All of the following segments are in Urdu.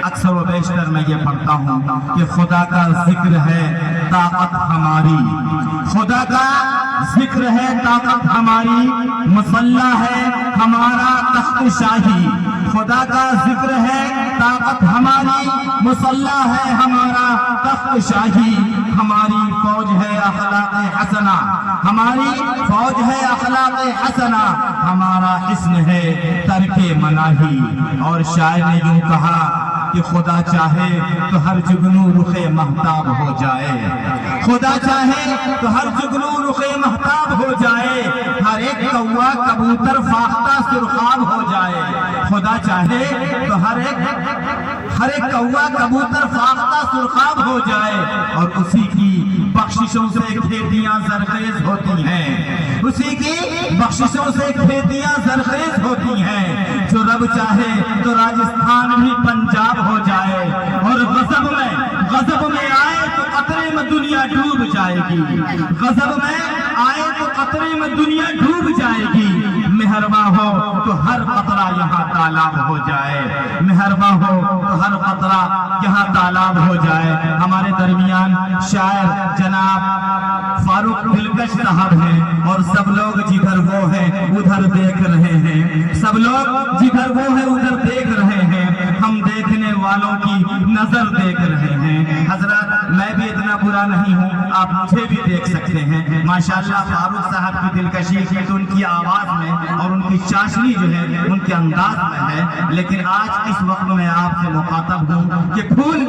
اکثر و بیشتر میں یہ پڑھتا ہوں کہ خدا کا ذکر ہے طاقت ہماری، خدا کا ذکر ہے طاقت ہماری، مسلح ہے ہمارا تخت شاہی، خدا کا ذکر ہے طاقت ہماری، مسلح ہے ہمارا تخت شاہی، ہماری فوج ہے اخلاق حسنہ، ہماری فوج ہے اخلاق حسنہ، ہمارا حسن ہے ترک مناہی۔ اور شاعر نے یوں کہا کہ خدا چاہے تو ہر جگنو رخ مہتاب ہو جائے، خدا چاہے تو ہر جگنو رخ مہتاب ہو جائے، ہر ایک کوا کبوتر فاختہ سرخاب ہو جائے، خدا چاہے تو ہر ایک کوا کبوتر فاختہ سرخاب ہو جائے، اور اسی کی بخششوں سے کھیتیاں زرخیز ہوتی ہیں، اسی کی بخششوں سے کھیتیاں زرخیز ہوتی ہیں، جو رب چاہے تو راجستھان بھی پنجاب ہو جائے، اور غضب میں آئے تو قطرے میں دنیا ڈوب جائے گی، غضب میں آئے تو قطرے میں دنیا ڈوب جائے گی، مہرباں ہو تو ہر قطرہ یہاں تالاب ہو جائے، مہرباں ہو تو ہر قطرہ یہاں تالاب ہو جائے۔ ہمارے درمیان شاعر جناب فاروق دلکش صاحب ہیں، اور سب لوگ جدھر وہ ہیں ادھر دیکھ رہے ہیں، سب لوگ جدھر وہ ہیں ادھر دیکھ رہے ہیں، ہم دیکھنے والوں کی نظر دیکھ رہے ہیں۔ حضرات میں بھی اتنا برا نہیں ہوں، آپ مجھے بھی دیکھ سکتے ہیں۔ ماشاءاللہ فاروق صاحب کی دلکشی تو ان کی آواز میں اور ان کی چاشنی جو ہے ان کے انداز میں ہے، لیکن آج اس وقت میں آپ سے مخاطب ہوں کہ پھول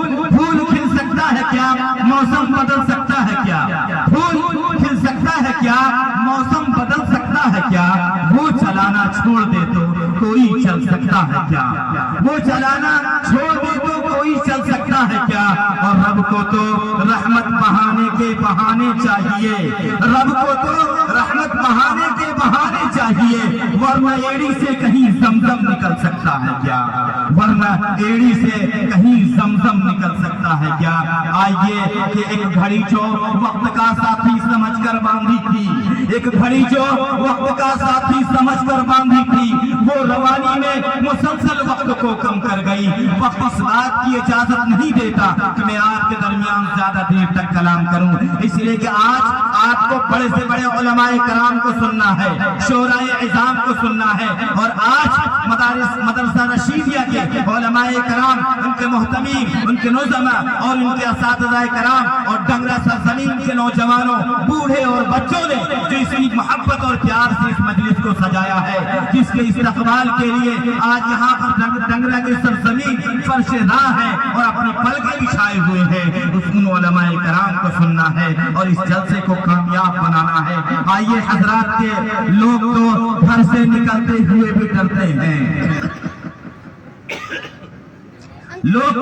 کھل سکتا ہے کیا؟ موسم بدل سکتا ہے کیا؟ پھول کھل سکتا ہے کیا؟ موسم بدل سکتا ہے کیا؟ وہ چلانا چھوڑ دے تو کوئی چل سکتا ہے کیا؟ وہ چلانا چھوڑ دے تو کوئی چل سکتا ہے کیا؟ اور رب کو تو رحمت بہانے کے بہانے چاہیے، رب کو تو رحمت بہانے کے بہانے چاہیے، ورنہ ایڑی سے کہیں زمزم نکل سکتا ہے کیا؟ ورنہ ایڑی سے کہیں زمزم نکل سکتا ہے کیا؟ آئیے کہ ایک گھڑی جو وقت کا ساتھی سمجھ کر باندھی تھی، ایک گھڑی جو وقت کا ساتھی سمجھ کر باندھی تھی، وہ روانی میں مسلسل وقت کو کم کر گئی۔ وقت اس بات کی اجازت نہیں دیتا کہ میں آپ کے درمیان زیادہ دیر تک کلام کروں، اس لیے کہ آج آپ کو بڑے سے بڑے علماء کرام کو سننا ہے، شورائے عظام کو سننا ہے، اور آج مدرسہ رشیدیہ کے علماء کرام، ان کے محتمین، ان کے نظماء اور ان کے اساتذہ کرام اور ڈنگرا سرزمین کے نوجوانوں، بوڑھے اور بچوں نے جو اس محبت اور پیار سے اس مجلس کو سجایا ہے، جس کے استقبال کے لیے آج یہاں پر ڈنگرا کی سرزمین فرش راہ ہے اور اپنی پلکیں بچھائے ہوئے ہیں، ان علماء کرام کو سننا ہے اور اس جلسے کو کامیاب بنانا ہے۔ آئیے حضرات کے لوگ تو گھر سے نکلتے ہوئے بھی ڈرتے ہیں، لوگ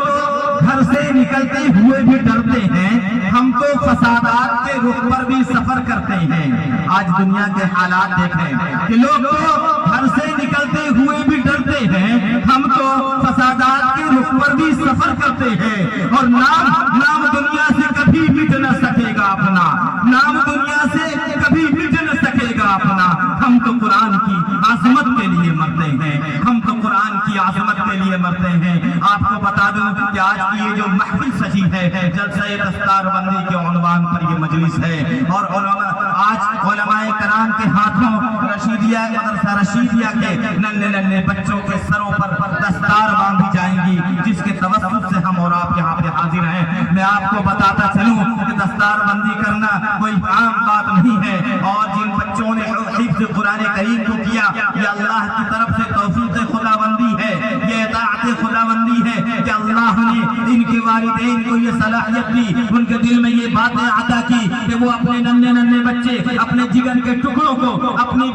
گھر سے نکلتے ہوئے بھی ڈرتے ہیں، ہم تو فسادات کے رخ پر بھی سفر کرتے ہیں۔ آج دنیا کے حالات دیکھیں کہ لوگ تو گھر سے نکلتے ہوئے بھی ڈرتے ہیں، ہم تو فسادات کے رخ پر بھی سفر کرتے ہیں، اور نام دنیا سے کبھی مٹ نہ سکے گا اپنا، نام دنیا سے کبھی مٹ نہ سکے گا اپنا۔ ہم تو قرآن کی عظمت کے لیے مرتے ہیں، ہم تو قرآن کی عظمت کے لیے مرتے ہیں۔ آپ کو بتا دوں کہ آج کی یہ جو محفل سجی ہے جلسہ دستار بندی کے عنوان پر یہ مجلس ہے، اور آج علماء کرام کے ہاتھوں رشیدیہ مدرسہ رشیدیہ کے ننھے بچوں کے سروں پر دستار باندھی جائیں گی، جس کے توسط سے ہم اور آپ یہاں پہ حاضر ہیں۔ میں آپ کو بتاتا چلوں کہ دستار بندی کرنا کوئی عام بات نہیں ہے، اور جن بچوں نے حفظ قرآن کریم کو کیا، یہ اللہ کی طرف سے توفیق خداوندی ہے، یہ اطاعت خداوندی ہے کہ اللہ نے ان کے والدین کو یہ صلاحیت دی، ان کے دل میں یہ باتیں عطا کی کہ وہ اپنے ننھے بچے اپنے جگر کے ٹکڑوں کو اپنی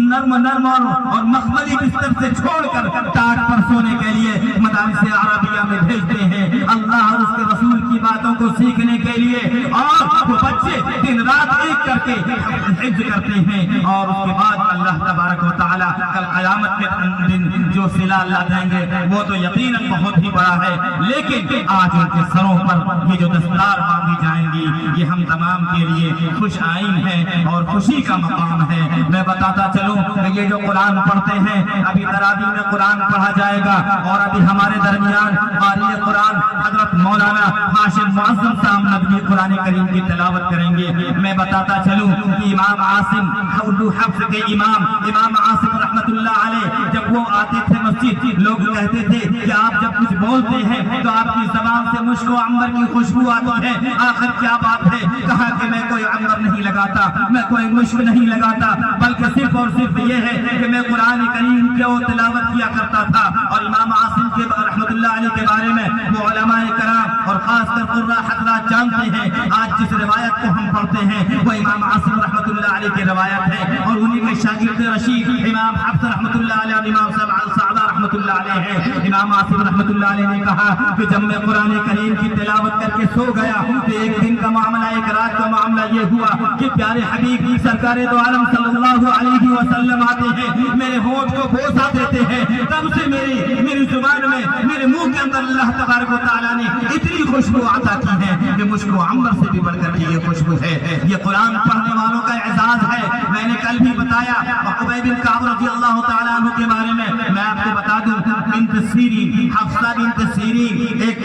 نرم اور مخملی بستر سے چھوڑ کر ٹاٹ پر سونے کے لیے مدارس عربیہ میں بھیجتے ہیں، اللہ اور اس کے رسول کی باتوں کو سیکھنے کے لیے، اور وہ بچے دن رات ایک کر کے حفظ کرتے ہیں، اور اس کے بعد اللہ تبارک و تعالیٰ کل قیامت کے دن جو صلہ اللہ دیں گے وہ تو یقیناً بہت ہی بڑا ہے، لیکن آج ان کے سروں پر یہ جو دستار باندھی جائیں گی یہ ہم تمام کے لیے خوش آئین ہے اور خوشی کا مقام ہے۔ میں بتاتا چلوں کہ یہ جو قرآن پڑھتے ہیں، ابھی تراویح میں قرآن پڑھا جائے گا، اور ابھی ہمارے درمیان قاری قرآن حضرت مولانا ہاشم معظم صاحب ندوی قرآن کریم کی تلاوت کریں گے۔ میں بتاتا چلوں کہ امام عاصم اردو حفظ کے امام عاصم رحمت اللہ علیہ جب وہ آتے تھے مسجد، لوگ کہتے تھے کہ آپ جب کچھ بولتے ہیں تو آپ کی زبان سے مشک و عنبر کی خوشبو آتی ہے، آخر کیا بات ہے؟ کہا کہ میں کوئی عنبر نہیں لگاتا، میں کوئی مشک نہیں لگاتا، بلکہ صرف اور صرف یہ ہے کہ میں قرآن کریم کی تلاوت کیا کرتا تھا۔ اور امام عاصم کے رحمت اللہ علیہ کے بارے میں وہ علماء کرام اور خاص کر قراء حضرات جانتے ہیں۔ آج جس روایت کو ہم پڑھتے ہیں وہ امام عاصم رحمت اللہ علیہ کی روایت ہے، اور انہی کے شاگرد رشید امام حفص رحمت اللہ علیہ اور امام صاحب رحمت اللہ علیہ ہیں۔ امام عاصم رحمت اللہ علیہ نے کہا کہ جب میں قرآن کریم کی تلاوت کر کے سو گیا تو ایک دن کا معاملہ، ایک رات کا معاملہ یہ ہوا کہ پیارے حبیب سرکار دو عالم صلی اللہ علیہ وسلم آتے ہیں، میرے ہونٹ کو بوسہ دیتے ہیں، تب سے میری زبان میں، میرے منہ کے اندر اللہ تبارک و تعالیٰ نے اتنی خوشبو عطا کی ہے کہ مشک و عنبر سے بھی بڑھ کر کے یہ خوشبو ہے۔ یہ قرآن پڑھنے والوں کا اعزاز ہے۔ میں نے کل بھی بتایا عقبہ بن کعب رضی اللہ تعالیٰ عنہ کے بارے میں آپ کو بتا دوں، بنت سیرین، حفصہ بنت سیرین ایک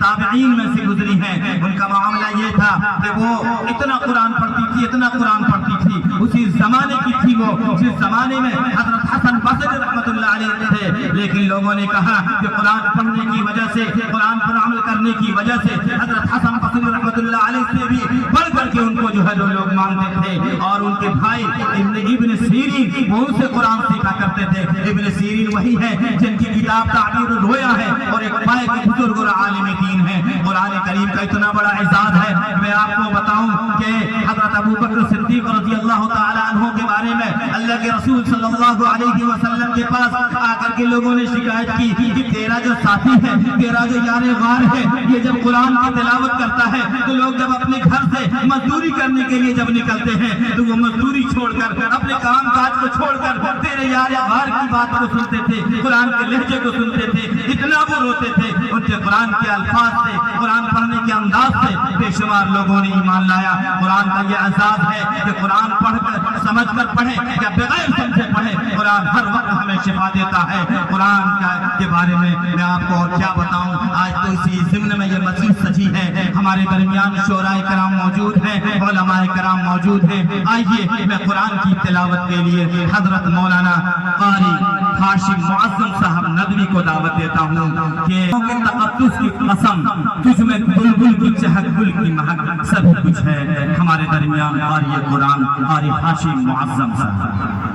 تابعین میں سے گزری ہیں۔ ان کا معاملہ یہ تھا کہ وہ اتنا قرآن پڑھتی تھی، اتنا قرآن پڑھتی تھی، اسی زمانے کی تھی وہ، اسی زمانے میں حضرت حسن بصری رحمت اللہ علیہ تھے، لیکن لوگوں نے کہا کہ قرآن پڑھنے کی وجہ سے، قرآن پر عمل کرنے کی وجہ سے حضرت حسن بصری رحمت اللہ علیہ سے بھی بڑھ کر کے ان کو جو ہے لوگ مانتے تھے، اور ان کے بھائی ابن سیرین وہ ان سے قرآن سیکھا کرتے تھے۔ ابن سیرین وہی ہے جن کی کتاب تعبیر الرؤیا ہے، اور ایک بڑے بزرگ اور عالم دین ہے۔ قرآن کریم کا اتنا بڑا اعزاز ہے، میں آپ کو بتاؤں کہ حضرت ابو بکر صدیق رضی اللہ تعالی عنہ کے بارے میں اللہ کے رسول صلی اللہ علیہ وسلم کے پاس آ کر کے لوگوں نے شکایت کی کہ تیرا جو ساتھی ہے، تیرا جو یار غار ہے، یہ جب قرآن کی تلاوت کرتا ہے تو لوگ جب اپنے گھر سے مزدوری کرنے کے لیے جب نکلتے ہیں تو وہ مزدوری چھوڑ کر، اپنے کام کاج کو چھوڑ کر تیرے یار غار کی بات کو سنتے تھے، قرآن کے لہجے کو سنتے تھے، اتنا وہ روتے تھے۔ ان کے قرآن کے الفاظ سے، قرآن پڑھنے کے انداز سے بے شمار لوگوں نے ایمان لایا۔ قرآن کا یہ اعزاز ہے کہ قرآن پڑھ کر سمجھ کر پڑھیں یا بغیر سمجھے پڑھیں، قرآن ہر وقت ہمیں شفا دیتا ہے۔ قرآن کے بارے میں آپ کو اور کیا بتاؤں، آج تو اسی ضمن میں یہ مسجد سجی ہے، ہمارے درمیان شعراء کرام موجود ہیں، علماء کرام موجود ہیں۔ آئیے میں قرآن کی تلاوت کے لیے حضرت مولانا قاری ہاشم معظم صاحب ندوی کو دعوت دیتا ہوں کہ تقدس کی قسم، تجھ میں بلبل کی چہک، گل کی مہک، سب کچھ ہے۔ ہمارے درمیان قاری قرآن قاری ہاشم معظم صاحب۔